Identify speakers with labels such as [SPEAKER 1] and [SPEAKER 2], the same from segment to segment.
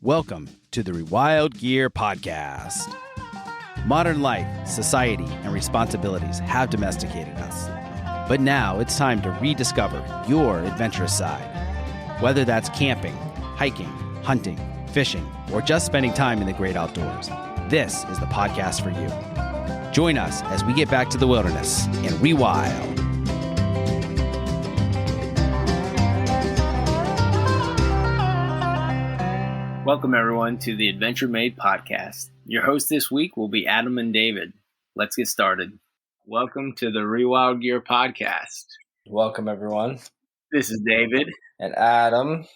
[SPEAKER 1] Welcome to the Rewild Gear podcast. Modern life, society, and responsibilities have domesticated us. But now it's time to rediscover your adventurous side. Whether that's camping, hiking, hunting, fishing, or just spending time in the great outdoors, this is the podcast for you. Join us as we get back to the wilderness and rewild.
[SPEAKER 2] Welcome, everyone, to the Adventure Made podcast. Your hosts this week will be Adam and David. Let's get started. Welcome to the Rewild Gear podcast.
[SPEAKER 3] Welcome, everyone.
[SPEAKER 2] This is David.
[SPEAKER 3] And Adam.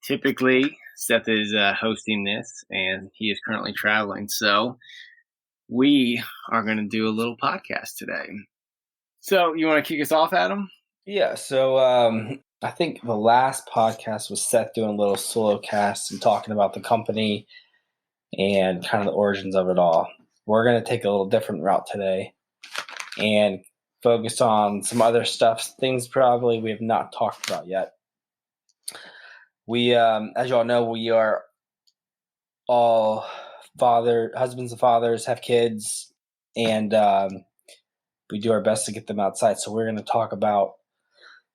[SPEAKER 2] Typically, Seth is hosting this, and he is currently traveling. So we are going to do a little podcast today. So you want to kick us off, Adam?
[SPEAKER 3] Yeah, so I think the last podcast was Seth doing a little solo cast and talking about the company and kind of the origins of it all. We're going to take a little different route today and focus on some other stuff, things probably we have not talked about yet. We, as you all know, we are all husbands and fathers, have kids, and we do our best to get them outside. So we're going to talk about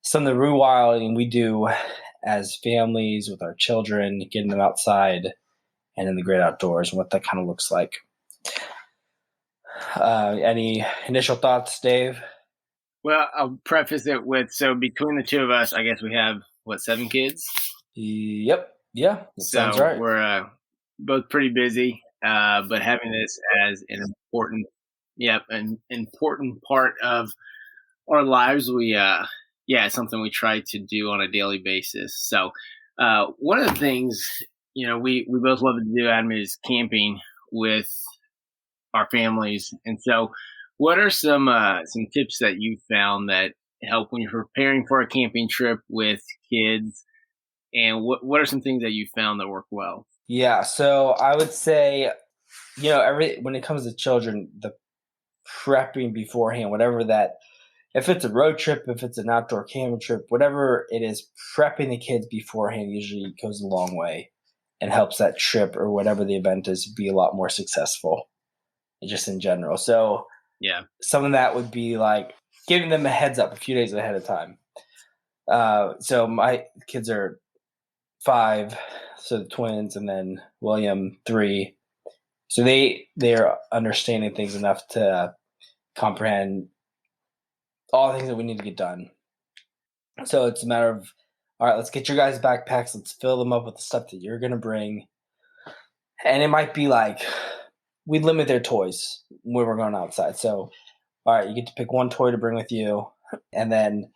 [SPEAKER 3] some of the rewilding we do as families with our children, getting them outside and in the great outdoors and what that kind of looks like. Any initial thoughts, Dave?
[SPEAKER 2] Well, I'll preface it with, so between the two of us, I guess we have, 7 kids?
[SPEAKER 3] Yep. Yeah, that sounds right.
[SPEAKER 2] We're both pretty busy, but having this as an important part of our lives, it's something we try to do on a daily basis. So one of the things, we both love to do, Adam, is camping with our families. And so what are some tips that you found that help when you're preparing for a camping trip with kids? And what are some things that you found that work well?
[SPEAKER 3] Yeah, so I would say, when it comes to children, the prepping beforehand, whatever that, if it's a road trip, if it's an outdoor camping trip, whatever it is, prepping the kids beforehand usually goes a long way and helps that trip or whatever the event is be a lot more successful, just in general. So
[SPEAKER 2] yeah,
[SPEAKER 3] some of that would be like giving them a heads up a few days ahead of time. So my kids are 5, so the twins, and then William 3. So they're understanding things enough to comprehend all the things that we need to get done. So it's a matter of, all right, let's get your guys' backpacks. Let's fill them up with the stuff that you're going to bring. And it might be like we limit their toys when we're going outside. So, all right, you get to pick one toy to bring with you and then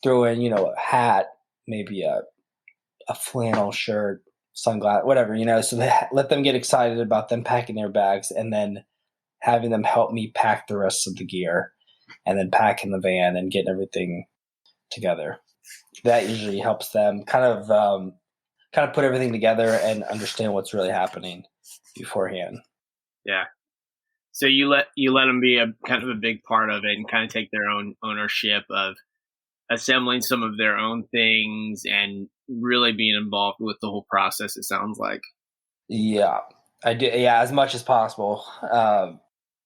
[SPEAKER 3] throw in, a hat, maybe a flannel shirt, sunglasses, whatever, so let them get excited about them packing their bags and then having them help me pack the rest of the gear. And then pack in the van and getting everything together. That usually helps them kind of put everything together and understand what's really happening beforehand.
[SPEAKER 2] Yeah. So you let them be a kind of a big part of it and kind of take their own ownership of assembling some of their own things and really being involved with the whole process, it sounds like.
[SPEAKER 3] Yeah, I do. Yeah, as much as possible.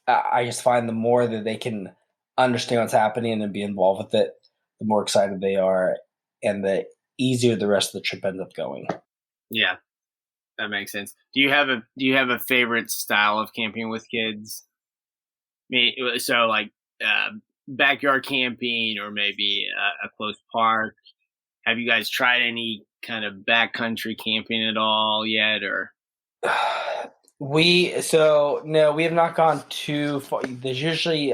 [SPEAKER 3] I just find the more that they can understand what's happening and be involved with it, the more excited they are and the easier the rest of the trip ends up going.
[SPEAKER 2] Yeah, that makes sense. Do you have a favorite style of camping with kids? So like backyard camping or maybe a close park. Have you guys tried any kind of backcountry camping at all yet, or?
[SPEAKER 3] We have not gone too far. There's usually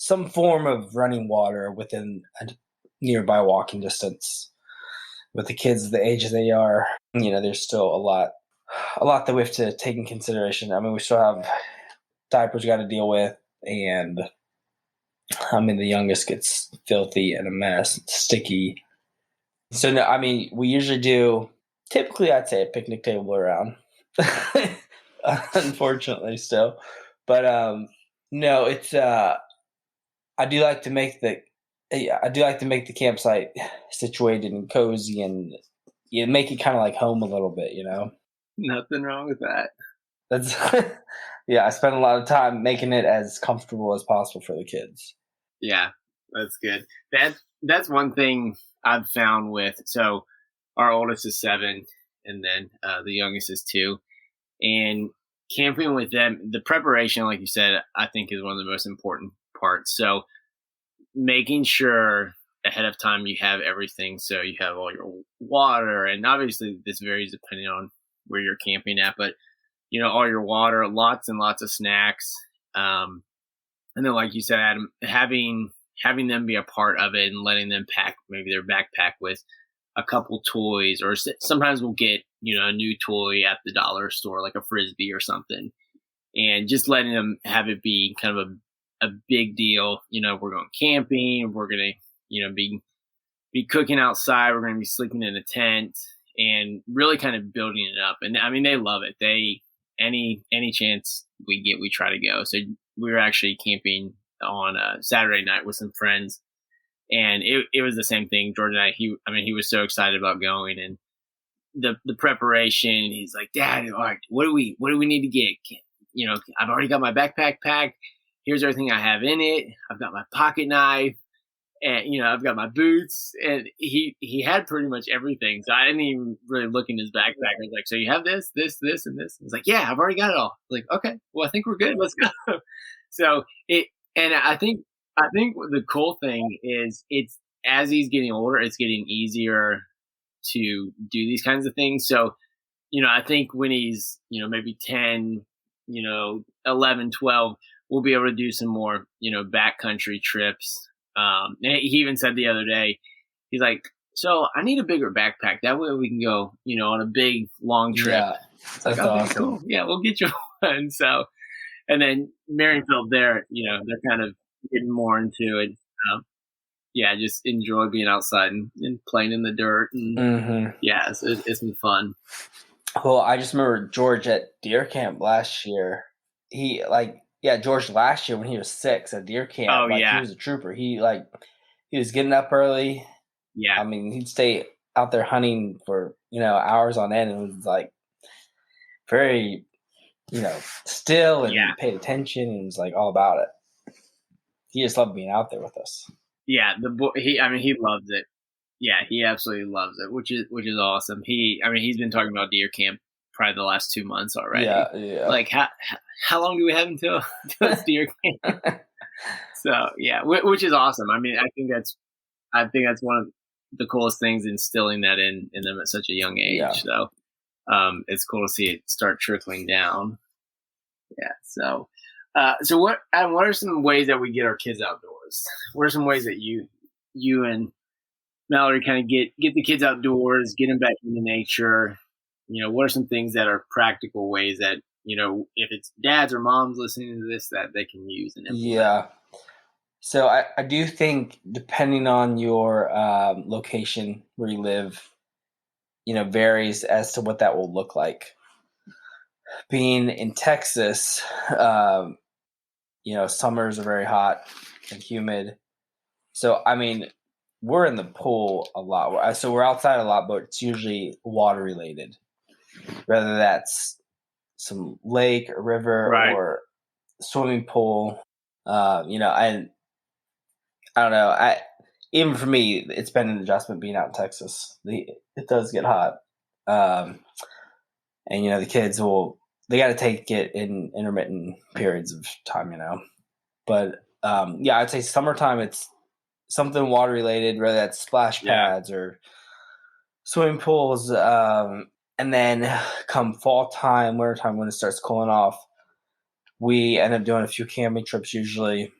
[SPEAKER 3] some form of running water within a nearby walking distance. With the kids the age they are, there's still a lot that we have to take in consideration. I mean, we still have diapers we got to deal with, and the youngest gets filthy and a mess. It's sticky. So no, we usually do. Typically, I'd say a picnic table around. Unfortunately, still, but no, it's I do like to make the campsite situated and cozy and make it kind of like home a little bit,
[SPEAKER 2] Nothing wrong with that.
[SPEAKER 3] That's yeah. I spend a lot of time making it as comfortable as possible for the kids.
[SPEAKER 2] Yeah, that's good. That's one thing I've found with, so our oldest is 7, and then the youngest is 2. And camping with them, the preparation, like you said, I think is one of the most important parts. So making sure ahead of time you have everything. So you have all your water, and obviously this varies depending on where you're camping at, but all your water, lots and lots of snacks. And then, like you said, Adam, having them be a part of it and letting them pack maybe their backpack with a couple toys, or sometimes we'll get a new toy at the dollar store, like a frisbee or something, and just letting them have it be kind of a big deal. We're going camping, we're gonna be cooking outside, we're gonna be sleeping in a tent, and really kind of building it up. And I mean, they love it. Any chance we get, we try to go. So we were actually camping on a Saturday night with some friends, and it was the same thing. George and I, he was so excited about going, and the preparation. He's like, Dad, all right, what do we need to get? I've already got my backpack packed. Here's everything I have in it. I've got my pocket knife, and I've got my boots. And he had pretty much everything. So I didn't even really look in his backpack. I was like, so you have this, and this? He's like, yeah, I've already got it all. I was like, okay, well, I think we're good. Let's go. So and I think the cool thing is, it's, as he's getting older, it's getting easier to do these kinds of things. So, I think when he's, maybe 10, 11, 12, we'll be able to do some more, backcountry trips. And he even said the other day, he's like, so I need a bigger backpack. That way we can go, on a big long trip.
[SPEAKER 3] Yeah,
[SPEAKER 2] it's like, okay, awesome. Cool. Yeah, we'll get you one. So, and then Maryfield there, they're kind of getting more into it. Yeah, just enjoy being outside and playing in the dirt. And yeah, it's been fun.
[SPEAKER 3] Well, I just remember George at deer camp last year. George last year when he was 6 at deer camp.
[SPEAKER 2] Oh, yeah.
[SPEAKER 3] He was a trooper. He was getting up early.
[SPEAKER 2] Yeah.
[SPEAKER 3] I mean, he'd stay out there hunting for, hours on end, and it was like very, still, and paid attention, and was like all about it. He just loved being out there with us.
[SPEAKER 2] Yeah, he loves it. Yeah, he absolutely loves it, which is awesome. He's been talking about deer camp probably the last 2 months already.
[SPEAKER 3] Yeah.
[SPEAKER 2] Like, how long do we have until it's deer camp? So yeah, which is awesome. I think that's one of the coolest things, instilling that in them at such a young age. Yeah. So it's cool to see it start trickling down. Yeah. So what are some ways that we get our kids outdoors? What are some ways that you and Mallory kind of get the kids outdoors, get them back into nature? What are some things that are practical ways that, if it's dads or moms listening to this, that they can use and implement?
[SPEAKER 3] Yeah. So I do think, depending on your location where you live, varies as to what that will look like. Being in Texas, summers are very hot and humid. So, we're in the pool a lot. So we're outside a lot, but it's usually water related. Whether that's some lake or river, right, or swimming pool, and I don't know. Even for me, it's been an adjustment being out in Texas. It does get hot, and the kids they got to take it in intermittent periods of time, But I'd say summertime, it's something water related, whether that's splash pads or swimming pools. And then come fall time, winter time, when it starts cooling off, we end up doing a few camping trips usually.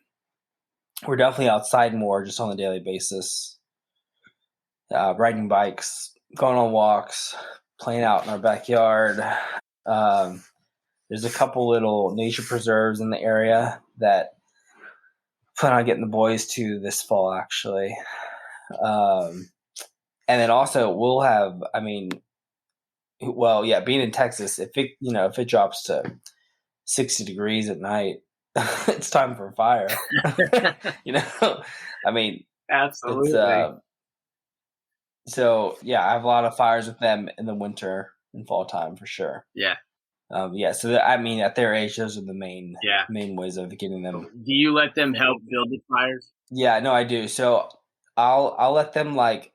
[SPEAKER 3] We're definitely outside more, just on a daily basis. Riding bikes, going on walks, playing out in our backyard. There's a couple little nature preserves in the area that I plan on getting the boys to this fall, actually. And then also we'll have, being in Texas, if it drops to 60 degrees at night, it's time for a fire.
[SPEAKER 2] Absolutely.
[SPEAKER 3] So I have a lot of fires with them in the winter. in fall time for sure.
[SPEAKER 2] Yeah.
[SPEAKER 3] So at their age, those are the main ways of getting them.
[SPEAKER 2] Do you let them help build the fires?
[SPEAKER 3] Yeah, no, I do. So I'll let them like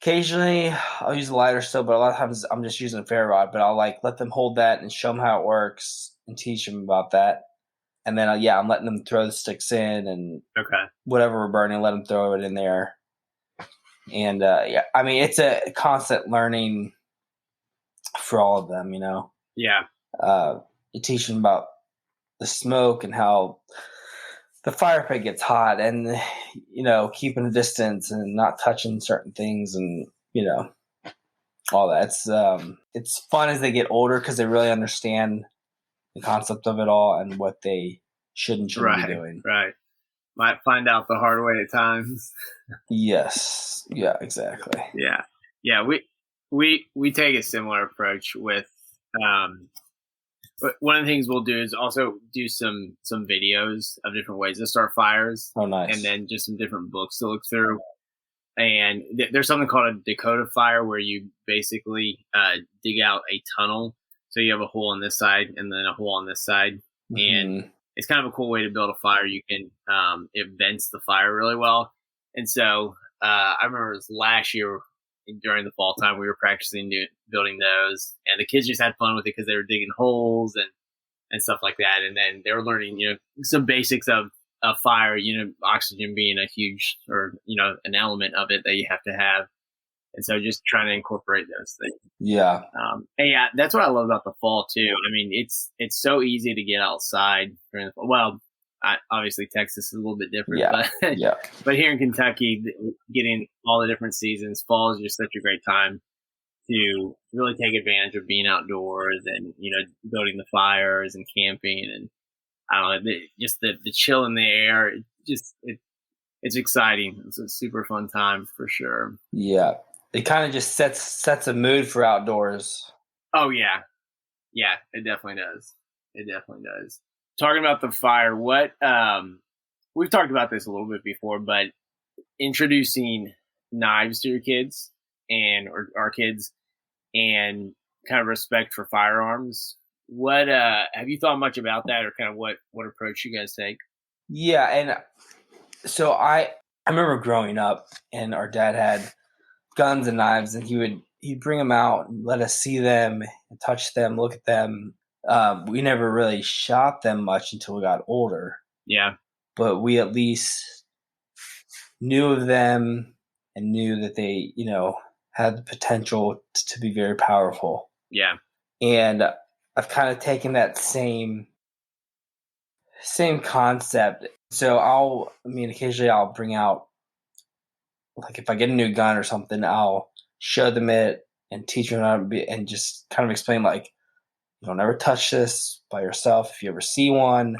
[SPEAKER 3] occasionally I'll use a lighter still, but a lot of times I'm just using a ferro rod. But I'll like let them hold that and show them how it works and teach them about that. And then I'm letting them throw the sticks in and whatever we're burning, let them throw it in there. And it's a constant learning for all of them, you know.
[SPEAKER 2] Yeah.
[SPEAKER 3] You teach them about the smoke and how the fire pit gets hot, and you know, keeping a distance and not touching certain things, and you know, all that. It's fun as they get older because they really understand the concept of it all and what they shouldn't be doing.
[SPEAKER 2] Right. Might find out the hard way at times.
[SPEAKER 3] Yes. Yeah. Exactly.
[SPEAKER 2] Yeah. Yeah. We take a similar approach with. But one of the things we'll do is also do some videos of different ways to start fires.
[SPEAKER 3] Oh, nice.
[SPEAKER 2] And then just some different books to look through. And there's something called a Dakota fire where you basically dig out a tunnel. So you have a hole on this side and then a hole on this side. Mm-hmm. And it's kind of a cool way to build a fire. You can it vents the fire really well. And so I remember it was last year during the fall time we were practicing building those, and the kids just had fun with it because they were digging holes and stuff like that. And then they were learning, you know, some basics of fire, you know, oxygen being a huge, or, you know, an element of it that you have to have. And so just trying to incorporate those things.
[SPEAKER 3] Yeah.
[SPEAKER 2] And yeah, that's what I love about the fall too. I mean, it's so easy to get outside during the fall. Well, obviously Texas is a little bit different, but here in Kentucky, getting all the different seasons, fall is just such a great time to really take advantage of being outdoors and, you know, building the fires and camping, and I don't know, just the chill in the air. It's exciting. It's a super fun time for sure.
[SPEAKER 3] Yeah, it kind of just sets a mood for outdoors.
[SPEAKER 2] Oh yeah, it definitely does. It definitely does. Talking about the fire, what we've talked about this a little bit before, but introducing knives to your kids or our kids, and kind of respect for firearms. What have you thought much about that, or kind of what approach you guys take?
[SPEAKER 3] Yeah, and so I remember growing up, and our dad had guns and knives, and he'd bring them out and let us see them and touch them, look at them. We never really shot them much until we got older.
[SPEAKER 2] Yeah.
[SPEAKER 3] But we at least knew of them and knew that they, you know, had the potential to be very powerful.
[SPEAKER 2] Yeah.
[SPEAKER 3] And I've kind of taken that same concept. So occasionally I'll bring out, like if I get a new gun or something, I'll show them it and teach them how to be, and just kind of explain, like, you don't ever touch this by yourself. If you ever see one,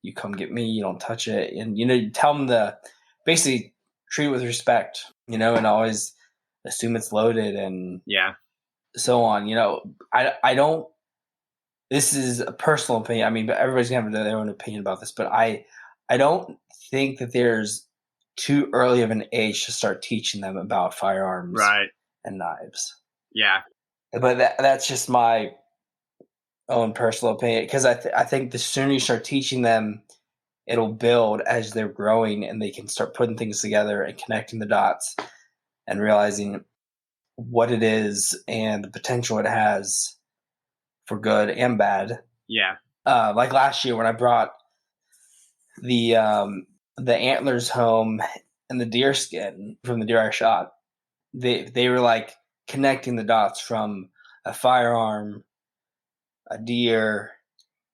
[SPEAKER 3] you come get me. You don't touch it. And, you know, you tell them basically treat it with respect, you know, and always assume it's loaded and so on. You know, I don't, this is a personal opinion. I mean, but everybody's going to have their own opinion about this, but I don't think that there's too early of an age to start teaching them about firearms and knives.
[SPEAKER 2] Yeah.
[SPEAKER 3] But that's just my own personal opinion, because I think the sooner you start teaching them, it'll build as they're growing, and they can start putting things together and connecting the dots and realizing what it is and the potential it has for good and bad.
[SPEAKER 2] Yeah.
[SPEAKER 3] Like last year when I brought the antlers home and the deer skin from the deer I shot, they were like connecting the dots from a firearm, a deer,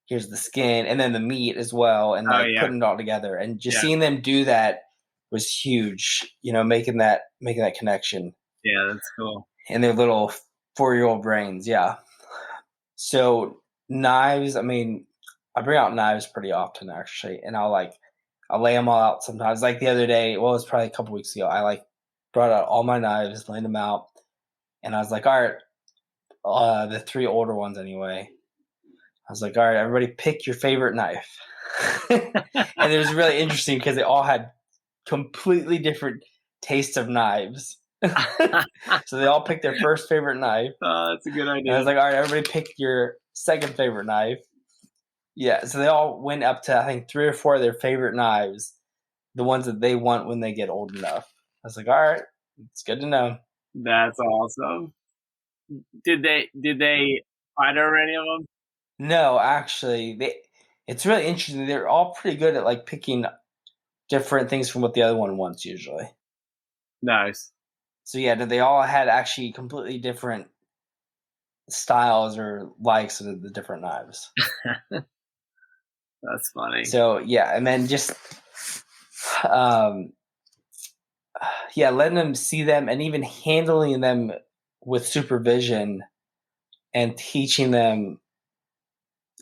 [SPEAKER 3] here's the skin, and then the meat as well, and putting it all together. And just seeing them do that was huge, you know, making that connection.
[SPEAKER 2] Yeah, that's cool.
[SPEAKER 3] In their little 4-year-old brains, yeah. So knives, I mean, I bring out knives pretty often, actually, and I'll lay them all out sometimes. Like the other day, well, it was probably a couple weeks ago, I brought out all my knives, laid them out, and I was like, all right, the 3 older ones anyway. I was like, all right, everybody pick your favorite knife. And it was really interesting because they all had completely different tastes of knives. So they all picked their first favorite knife.
[SPEAKER 2] Oh, that's a good idea.
[SPEAKER 3] And I was like, all right, everybody pick your second favorite knife. Yeah, so they all went up to, I think, 3 or 4 of their favorite knives, the ones that they want when they get old enough. I was like, all right, it's good to know.
[SPEAKER 2] That's awesome. Did they fight over any of them?
[SPEAKER 3] No, actually, it's really interesting. They're all pretty good at like picking different things from what the other one wants usually.
[SPEAKER 2] Nice.
[SPEAKER 3] So yeah, they all had actually completely different styles or likes of the different knives.
[SPEAKER 2] That's funny.
[SPEAKER 3] So yeah, and then just letting them see them and even handling them with supervision and teaching them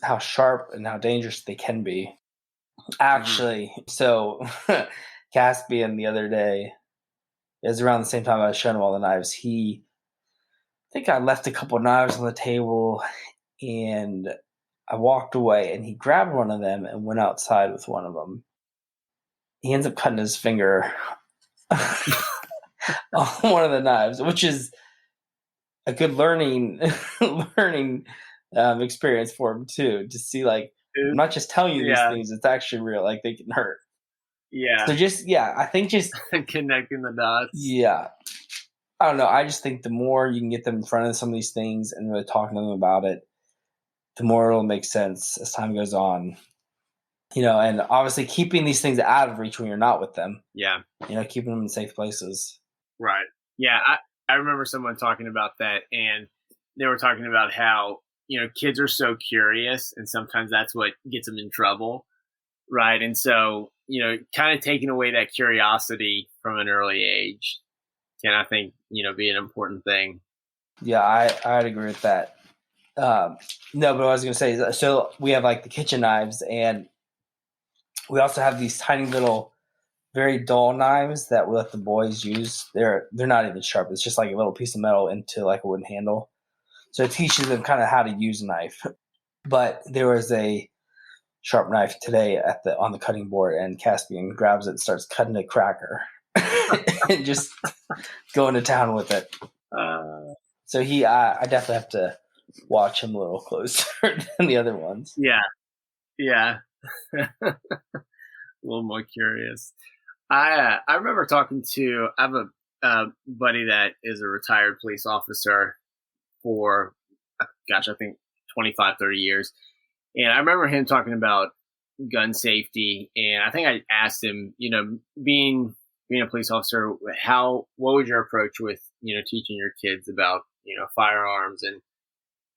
[SPEAKER 3] how sharp and how dangerous they can be. Actually, so Caspian the other day, it was around the same time I was showing him all the knives. I think I left a couple of knives on the table and I walked away and he grabbed one of them and went outside with one of them. He ends up cutting his finger on one of the knives, which is a good learning experience for him too, to see like, I'm not just telling you these things, it's actually real, like they can hurt.
[SPEAKER 2] Yeah.
[SPEAKER 3] So I think just
[SPEAKER 2] connecting the dots.
[SPEAKER 3] Yeah. I don't know. I just think the more you can get them in front of some of these things and really talking to them about it, the more it'll make sense as time goes on. And obviously keeping these things out of reach when you're not with them.
[SPEAKER 2] Yeah.
[SPEAKER 3] Keeping them in safe places.
[SPEAKER 2] Right. Yeah. I remember someone talking about that, and they were talking about how, kids are so curious, and sometimes that's what gets them in trouble. Right. And so, kind of taking away that curiosity from an early age can, I think, be an important thing.
[SPEAKER 3] Yeah, I'd agree with that. No, but what I was going to say is, so we have like the kitchen knives, and we also have these tiny little, very dull knives that we let the boys use. They're not even sharp. It's just like a little piece of metal into like a wooden handle. So it teaches them kind of how to use a knife. But there was a sharp knife today on the cutting board, and Caspian grabs it and starts cutting a cracker and just going to town with it. So I definitely have to watch him a little closer than the other ones.
[SPEAKER 2] Yeah. A little more curious. I remember talking to, I have a buddy that is a retired police officer for, I think 25, 30 years. And I remember him talking about gun safety. And I think I asked him, being a police officer, what was your approach with, teaching your kids about, firearms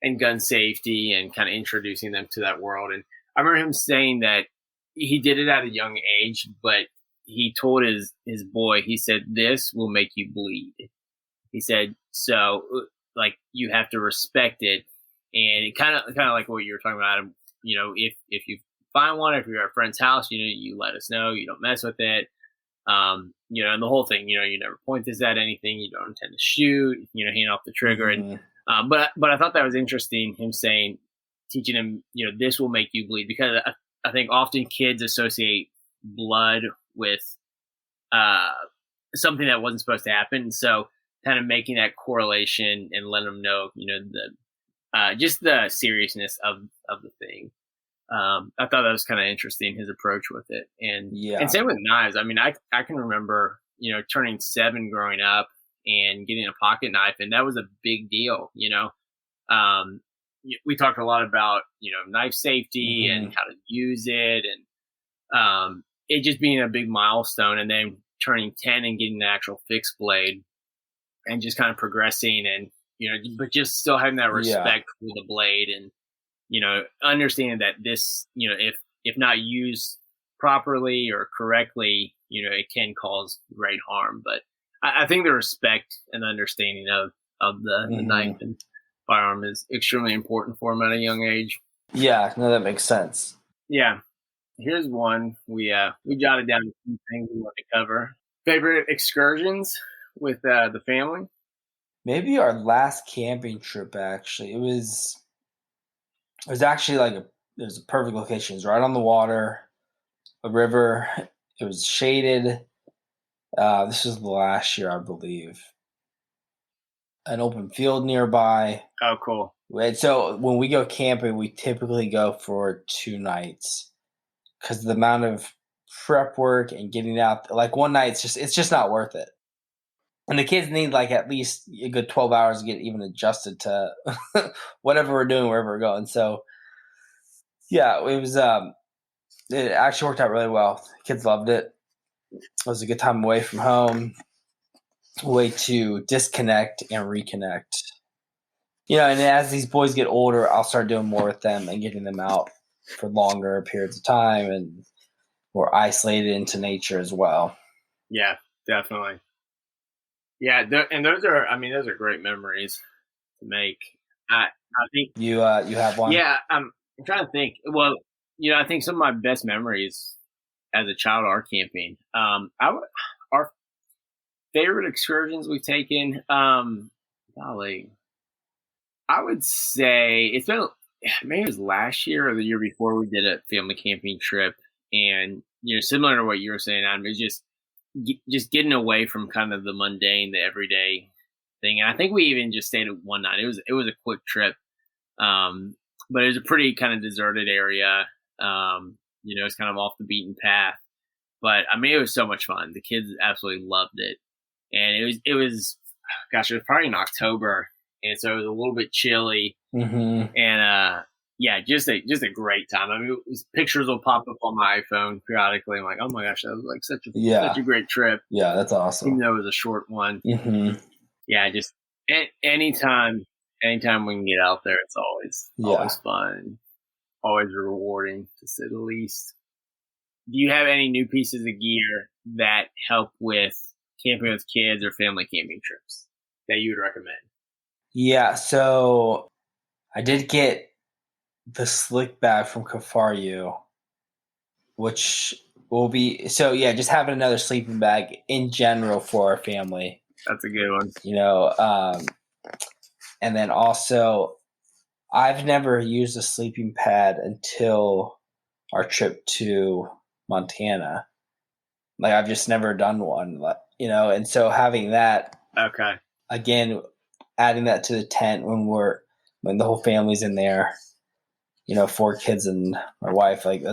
[SPEAKER 2] and gun safety and kind of introducing them to that world. And I remember him saying that he did it at a young age, but he told his boy, he said, "This will make you bleed." He said, so like you have to respect it. And it kind of like what you were talking about, if you find one, if you're at a friend's house, you let us know, you don't mess with it. And the whole thing, you never point this at anything, you don't intend to shoot, hand off the trigger.
[SPEAKER 3] Mm-hmm.
[SPEAKER 2] And, but I thought that was interesting, him saying, teaching him, this will make you bleed, because I think often kids associate blood with, something that wasn't supposed to happen. So kind of making that correlation and letting them know, just the seriousness of the thing. I thought that was kind of interesting, his approach with it. And same with knives. I mean, I can remember, turning 7 growing up and getting a pocket knife, and that was a big deal. We talked a lot about, knife safety and how to use it, and it just being a big milestone, and then turning 10 and getting the actual fixed blade and just kind of progressing, and, but just still having that respect for the blade, and, understanding that this, if not used properly or correctly, it can cause great harm. But I think the respect and understanding of the knife and firearm is extremely important for him at a young age.
[SPEAKER 3] Yeah, no, that makes sense.
[SPEAKER 2] Yeah. Here's one. We jotted down a few things we want to cover. Favorite excursions with the family?
[SPEAKER 3] Maybe our last camping trip, actually. It was actually like it was a perfect location. It was right on the water, a river. It was shaded. This was the last year, I believe. an open field nearby.
[SPEAKER 2] Oh, cool.
[SPEAKER 3] And so when we go camping, we typically go for 2 nights because the amount of prep work and getting out, like one night, it's just not worth it. And the kids need like at least a good 12 hours to get even adjusted to whatever we're doing, wherever we're going. So yeah, it actually worked out really well. Kids loved it. It was a good time away from home, a way to disconnect and reconnect. And as these boys get older, I'll start doing more with them and getting them out for longer periods of time and more isolated into nature as well.
[SPEAKER 2] Yeah, definitely. Yeah, those are great memories to make. I think
[SPEAKER 3] you have one.
[SPEAKER 2] Yeah, I'm trying to think. Well, I think some of my best memories as a child are camping. Our favorite excursions we've taken. Golly, I would say it's been maybe it was last year or the year before we did a family camping trip, and similar to what you were saying, Adam, it's just getting away from kind of the mundane, the everyday thing. And I think we even just stayed at one night. It was a quick trip, but it was a pretty kind of deserted area. It's kind of off the beaten path, but I mean, it was so much fun. The kids absolutely loved it, and it was gosh, it was probably in October, and so it was a little bit chilly, and yeah, just a great time. I mean, pictures will pop up on my iPhone periodically. I'm like, oh my gosh, that was like such a great trip.
[SPEAKER 3] Yeah, that's awesome.
[SPEAKER 2] Even though it was a short one. Yeah, just anytime we can get out there, it's always fun, always rewarding to say the least. Do you have any new pieces of gear that help with camping with kids or family camping trips that you would recommend?
[SPEAKER 3] Yeah, so I did get the slick bag from Kafaru, which will be just having another sleeping bag in general for our family.
[SPEAKER 2] That's a good one.
[SPEAKER 3] And then also I've never used a sleeping pad until our trip to Montana. Like I've just never done one, and so having that,
[SPEAKER 2] okay,
[SPEAKER 3] again, adding that to the tent when the whole family's in there, 4 kids and my wife, like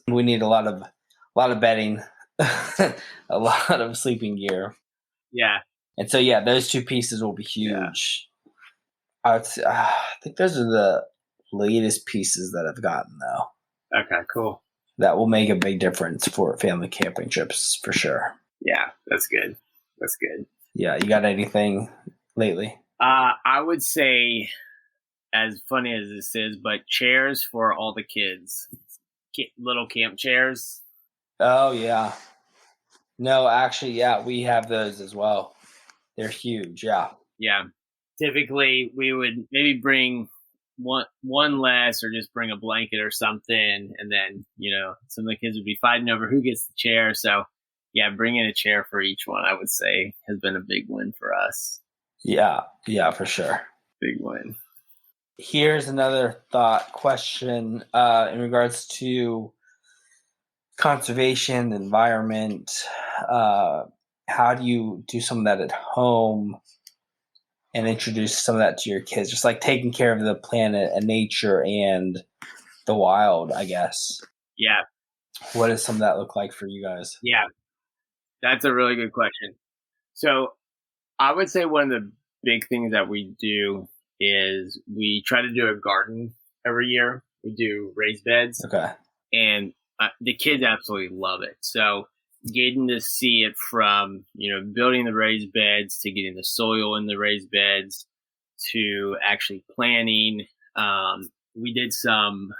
[SPEAKER 3] we need a lot of bedding, a lot of sleeping gear.
[SPEAKER 2] Yeah.
[SPEAKER 3] And so, those 2 pieces will be huge. Yeah. I think those are the latest pieces that I've gotten, though.
[SPEAKER 2] Okay, cool.
[SPEAKER 3] That will make a big difference for family camping trips, for sure.
[SPEAKER 2] Yeah, that's good.
[SPEAKER 3] Yeah, you got anything lately?
[SPEAKER 2] I would say, as funny as this is, but chairs for all the kids. Little camp chairs.
[SPEAKER 3] Oh, yeah. No, actually, we have those as well. They're huge, yeah.
[SPEAKER 2] Yeah. Typically, we would maybe bring one less or just bring a blanket or something, and then, some of the kids would be fighting over who gets the chair. So, yeah, bringing a chair for each one, I would say, has been a big win for us.
[SPEAKER 3] Yeah, for sure.
[SPEAKER 2] Big win.
[SPEAKER 3] Here's another question in regards to conservation, environment. How do you do some of that at home and introduce some of that to your kids? Just like taking care of the planet and nature and the wild, I guess.
[SPEAKER 2] Yeah.
[SPEAKER 3] What does some of that look like for you guys?
[SPEAKER 2] Yeah, that's a really good question. So I would say one of the big things that we do is we try to do a garden every year. We do raised beds.
[SPEAKER 3] Okay.
[SPEAKER 2] And the kids absolutely love it. So getting to see it from, building the raised beds to getting the soil in the raised beds to actually planting. We did some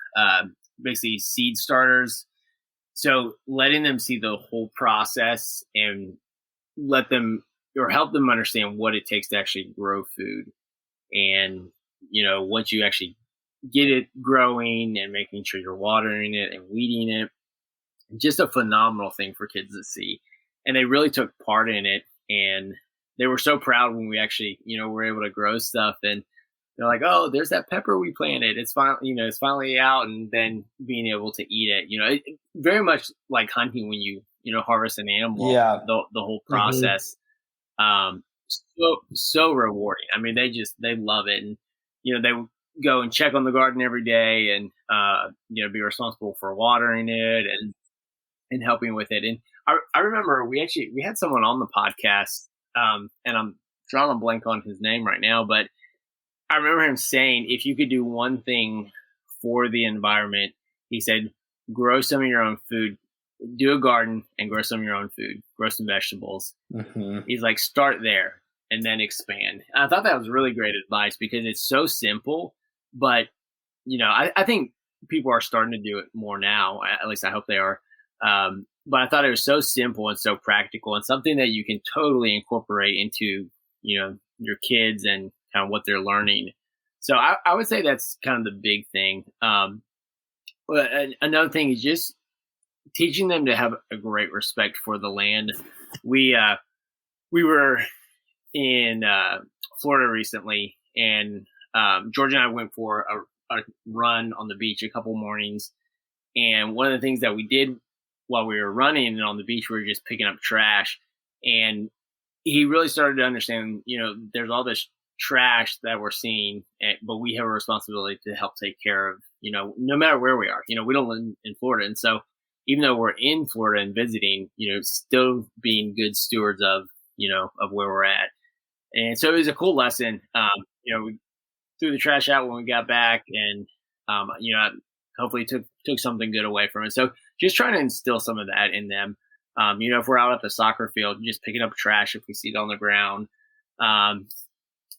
[SPEAKER 2] basically seed starters. So letting them see the whole process and help them understand what it takes to actually grow food. And, once you actually get it growing and making sure you're watering it and weeding it, just a phenomenal thing for kids to see. And they really took part in it. And they were so proud when we actually, were able to grow stuff. And they're like, oh, there's that pepper we planted. It's finally out. And then being able to eat it, it very much like hunting when you, harvest an animal, the whole process. so rewarding. I mean, they love it, and they go and check on the garden every day, and be responsible for watering it and helping with it. And I remember we had someone on the podcast, and I'm drawing a blank on his name right now, but I remember him saying, if you could do one thing for the environment, he said, grow some of your own food, do a garden and grow some of your own food, grow some vegetables.
[SPEAKER 3] Mm-hmm.
[SPEAKER 2] He's like, start there and then expand. And I thought that was really great advice because it's so simple, but I think people are starting to do it more now. At least I hope they are. But I thought it was so simple and so practical and something that you can totally incorporate into, your kids and kind of what they're learning. So I would say that's kind of the big thing. But another thing is just teaching them to have a great respect for the land. We were in Florida recently, and George and I went for a run on the beach a couple mornings. And one of the things that we did while we were running and on the beach, we were just picking up trash. And he really started to understand, there's all this trash that we're seeing, but we have a responsibility to help take care of, no matter where we are. We don't live in Florida. And so even though we're in Florida and visiting, still being good stewards of where we're at. And so it was a cool lesson. We threw the trash out when we got back, and hopefully took something good away from it. So just trying to instill some of that in them. If we're out at the soccer field, just picking up trash if we see it on the ground.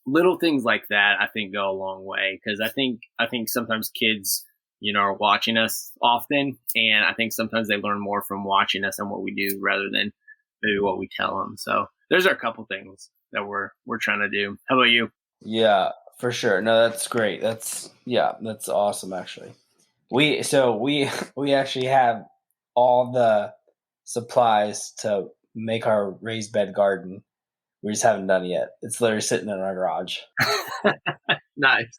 [SPEAKER 2] Little things like that, I think, go a long way, because I think sometimes kids, are watching us often, and I think sometimes they learn more from watching us and what we do rather than maybe what we tell them. So those are a couple things that we're trying to do. How about you?
[SPEAKER 3] Yeah, for sure. No, that's great. That's awesome. Actually, we actually have all the supplies to make our raised bed garden. We just haven't done it yet. It's literally sitting in our garage.
[SPEAKER 2] Nice.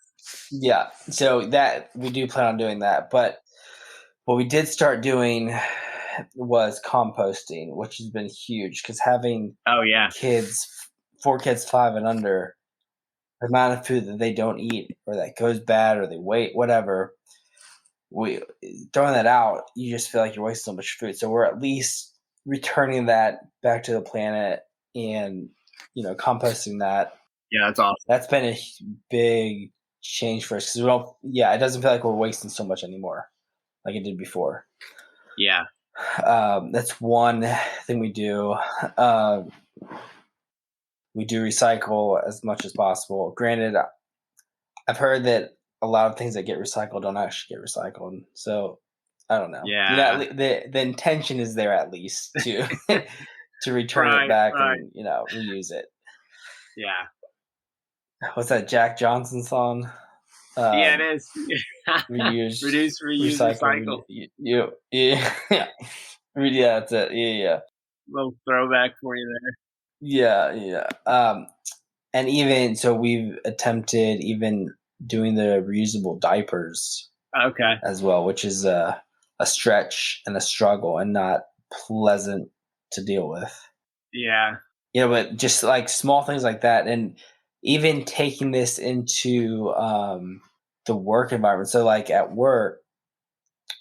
[SPEAKER 3] Yeah, so that we do plan on doing that. But what we did start doing was composting, which has been huge, because having 4 kids 5 and under, the amount of food that they don't eat or that goes bad or they wait, whatever, throwing that out, you just feel like you're wasting so much food. So we're at least returning that back to the planet and composting that.
[SPEAKER 2] Yeah, that's awesome.
[SPEAKER 3] That's been a big change for us, because it doesn't feel like we're wasting so much anymore like it did before.
[SPEAKER 2] Yeah.
[SPEAKER 3] That's one thing we do. We do recycle as much as possible. Granted, I've heard that a lot of things that get recycled don't actually get recycled. So I don't know.
[SPEAKER 2] Yeah.
[SPEAKER 3] The intention is there at least to to return it back and reuse it.
[SPEAKER 2] Yeah.
[SPEAKER 3] What's that Jack Johnson song?
[SPEAKER 2] Yeah, it is.
[SPEAKER 3] Reduce,
[SPEAKER 2] reuse, recycle.
[SPEAKER 3] Yeah, that's it. Yeah.
[SPEAKER 2] Little throwback for you there.
[SPEAKER 3] Yeah. And even so, we've attempted even doing the reusable diapers.
[SPEAKER 2] Okay.
[SPEAKER 3] As well, which is a stretch and a struggle and not pleasant to deal with.
[SPEAKER 2] Yeah.
[SPEAKER 3] But just like small things like that, and even taking this into the work environment. So like at work,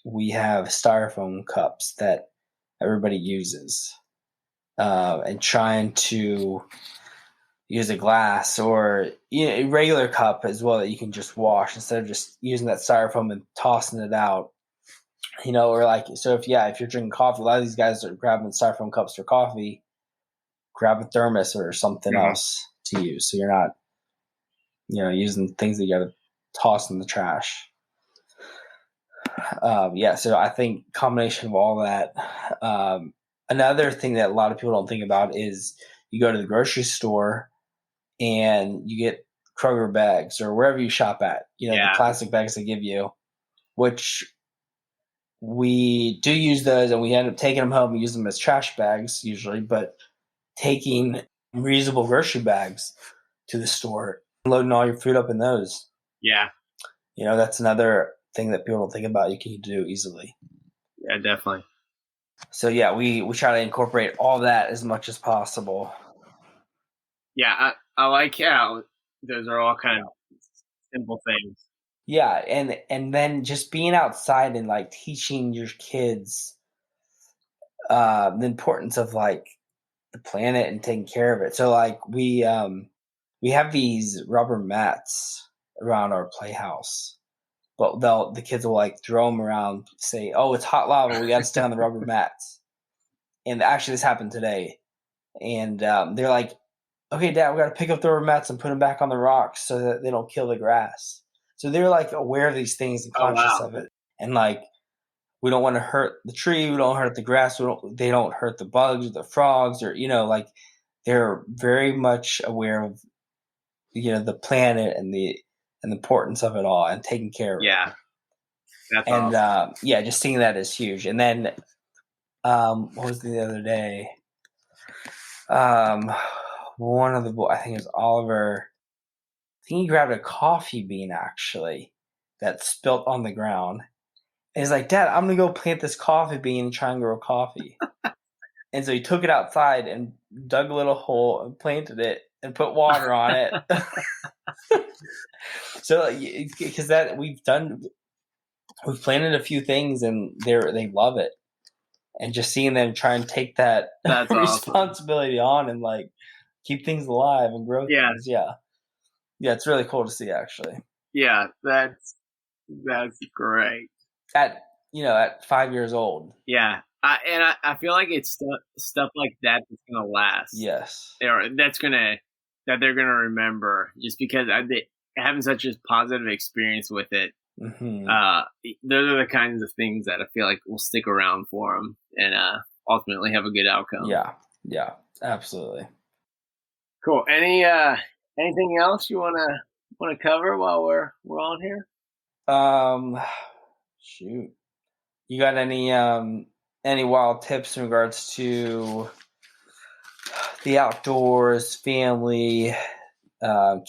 [SPEAKER 3] we have styrofoam cups that everybody uses, and trying to use a glass or a regular cup as well that you can just wash instead of just using that styrofoam and tossing it out. Or like, so if you're drinking coffee, a lot of these guys are grabbing styrofoam cups for coffee, grab a thermos or something else to use. So you're not, using things that you got to toss in the trash. So I think combination of all that. Another thing that a lot of people don't think about is you go to the grocery store and you get Kroger bags or wherever you shop at, the plastic bags they give you, which we do use those, and we end up taking them home and use them as trash bags usually, but taking reusable grocery bags to the store, loading all your food up in those.
[SPEAKER 2] Yeah.
[SPEAKER 3] That's another thing that people don't think about you can do easily.
[SPEAKER 2] Yeah, definitely.
[SPEAKER 3] So we try to incorporate all that as much as possible.
[SPEAKER 2] Yeah, I like how those are all kind of simple things.
[SPEAKER 3] Yeah, and then just being outside and like teaching your kids the importance of like the planet and taking care of it. So like we have these rubber mats around our playhouse, but the kids will like throw them around, say, "Oh, it's hot lava. We got to stay on the rubber mats." And actually, this happened today, and they're like, "Okay, Dad, we got to pick up the rubber mats and put them back on the rocks so that they don't kill the grass." So they're like aware of these things and
[SPEAKER 2] Oh
[SPEAKER 3] conscious
[SPEAKER 2] wow.
[SPEAKER 3] of it, and like we don't want to hurt the tree, we don't hurt the grass, they don't hurt the bugs or the frogs, or like they're very much aware of the planet and the importance of it all and taking care of it.
[SPEAKER 2] Yeah, that's
[SPEAKER 3] And
[SPEAKER 2] awesome.
[SPEAKER 3] yeah, just seeing that is huge. And then what was the other day? One of the I think it was Oliver. I think he grabbed a coffee bean actually that spilt on the ground. And he's like, "Dad, I'm gonna go plant this coffee bean and try and grow coffee." And so he took it outside and dug a little hole and planted it and put water on it. So because that we've planted a few things and they love it. And just seeing them try and take that
[SPEAKER 2] That's awesome.
[SPEAKER 3] responsibility on and like keep things alive and grow
[SPEAKER 2] Yeah.
[SPEAKER 3] things. Yeah. Yeah, it's really cool to see actually.
[SPEAKER 2] Yeah, that's great.
[SPEAKER 3] At 5 years old.
[SPEAKER 2] Yeah, I feel like it's stuff like that that's gonna last.
[SPEAKER 3] Yes.
[SPEAKER 2] That they're gonna remember just because having such a positive experience with it.
[SPEAKER 3] Mm-hmm.
[SPEAKER 2] Those are the kinds of things that I feel like will stick around for them and ultimately have a good outcome.
[SPEAKER 3] Yeah, absolutely.
[SPEAKER 2] Cool. Anything else you wanna cover while we're on here?
[SPEAKER 3] Shoot. You got any wild tips in regards to the outdoors, family,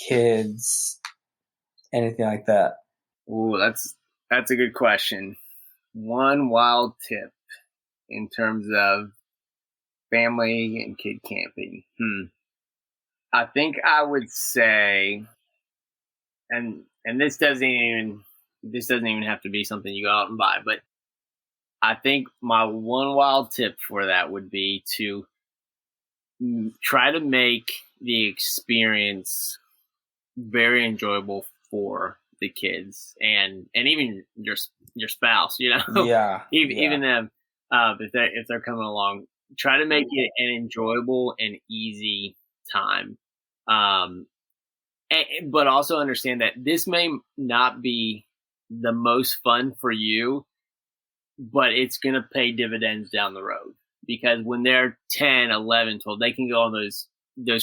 [SPEAKER 3] kids, anything like that?
[SPEAKER 2] Ooh, that's a good question. One wild tip in terms of family and kid camping. I think I would say, and this doesn't even have to be something you go out and buy, but I think my one wild tip for that would be to try to make the experience very enjoyable for the kids and even your spouse.
[SPEAKER 3] Yeah.
[SPEAKER 2] even them, if they're coming along, try to make it an enjoyable and easy time. But also understand that this may not be the most fun for you, but it's going to pay dividends down the road because when they're 10, 11, 12, they can go on those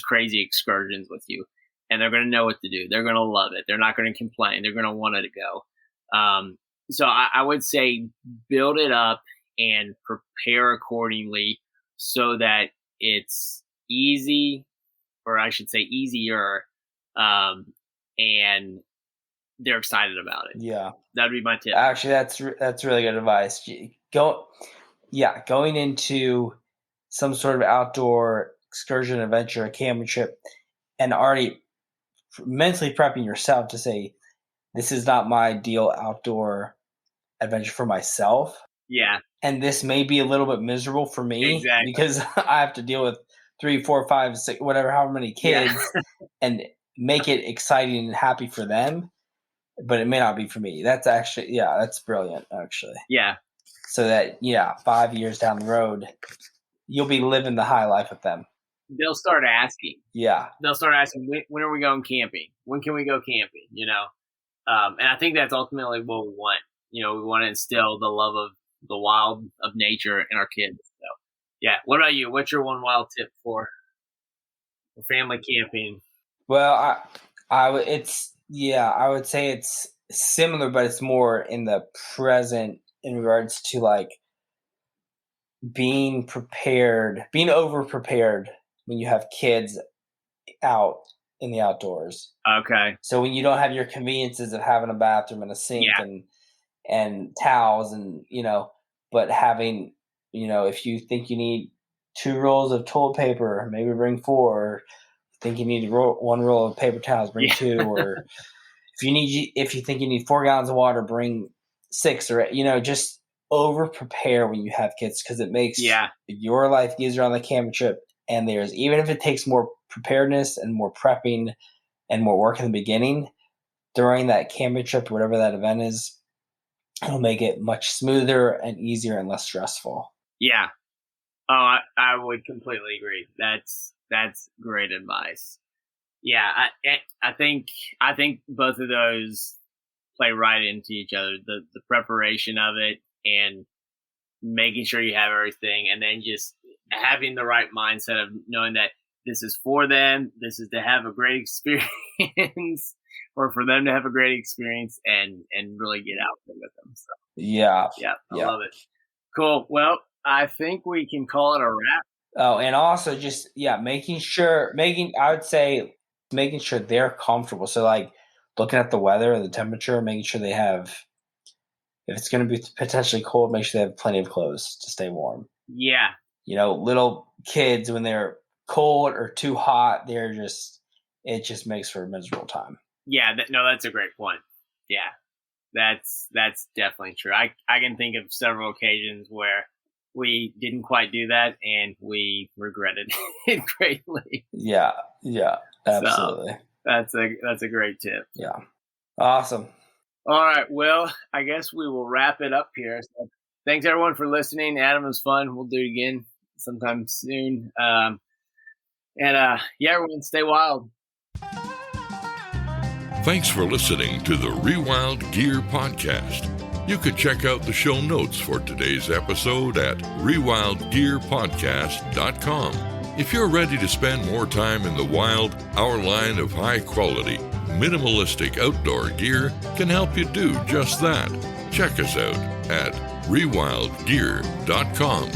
[SPEAKER 2] crazy excursions with you and they're going to know what to do. They're going to love it. They're not going to complain. They're going to want it to go. So I would say build it up and prepare accordingly so that it's easy, or I should say easier, and they're excited about it.
[SPEAKER 3] Yeah,
[SPEAKER 2] that'd be my tip.
[SPEAKER 3] Actually, that's really good advice. Going into some sort of outdoor excursion, adventure, a camping trip, and already mentally prepping yourself to say, this is not my ideal outdoor adventure for myself.
[SPEAKER 2] Yeah.
[SPEAKER 3] And this may be a little bit miserable for me.
[SPEAKER 2] Exactly.
[SPEAKER 3] Because I have to deal with 3, 4, 5, 6, whatever, however many kids, and make it exciting and happy for them. But it may not be for me. That's actually, that's brilliant, actually.
[SPEAKER 2] Yeah.
[SPEAKER 3] So that, 5 years down the road, you'll be living the high life with them.
[SPEAKER 2] They'll start asking.
[SPEAKER 3] Yeah.
[SPEAKER 2] They'll start asking, when are we going camping? When can we go camping? And I think that's ultimately what we want. We want to instill the love of the wild of nature in our kids. So, yeah. What about you? What's your one wild tip for family camping?
[SPEAKER 3] Well, I would say it's similar, but it's more in the present in regards to like being over prepared when you have kids out in the outdoors.
[SPEAKER 2] Okay.
[SPEAKER 3] So when you don't have your conveniences of having a bathroom and a sink and towels and but having if you think you need 2 rolls of toilet paper, maybe bring 4. think you need one roll of paper towels, bring 2, or if you think you need 4 gallons of water, bring 6, or just over prepare when you have kids, because it makes your life easier on the camping trip. And even if it takes more preparedness and more prepping and more work in the beginning, during that camping trip, whatever that event is, it'll make it much smoother and easier and less stressful.
[SPEAKER 2] Yeah. Oh, I would completely agree. That's great advice. Yeah, I think both of those play right into each other. The preparation of it and making sure you have everything, and then just having the right mindset of knowing that this is for them, this is to have a great experience, or for them to have a great experience and really get out there with them. So
[SPEAKER 3] yeah,
[SPEAKER 2] I love it. Cool. Well, I think we can call it a wrap.
[SPEAKER 3] Oh, and also just making sure they're comfortable. So like looking at the weather and the temperature, making sure they have, if it's going to be potentially cold, make sure they have plenty of clothes to stay warm.
[SPEAKER 2] Yeah.
[SPEAKER 3] Little kids, when they're cold or too hot, it just makes for a miserable time.
[SPEAKER 2] Yeah. That's a great point. Yeah. That's definitely true. I can think of several occasions where we didn't quite do that and we regretted it greatly.
[SPEAKER 3] Yeah, absolutely.
[SPEAKER 2] So that's a great tip.
[SPEAKER 3] Yeah. Awesome.
[SPEAKER 2] All right. Well, I guess we will wrap it up here. So thanks everyone for listening. Adam, it was fun. We'll do it again sometime soon. Everyone stay wild.
[SPEAKER 4] Thanks for listening to the Rewild Gear podcast. You could check out the show notes for today's episode at rewildgearpodcast.com. If you're ready to spend more time in the wild, our line of high-quality, minimalistic outdoor gear can help you do just that. Check us out at rewildgear.com.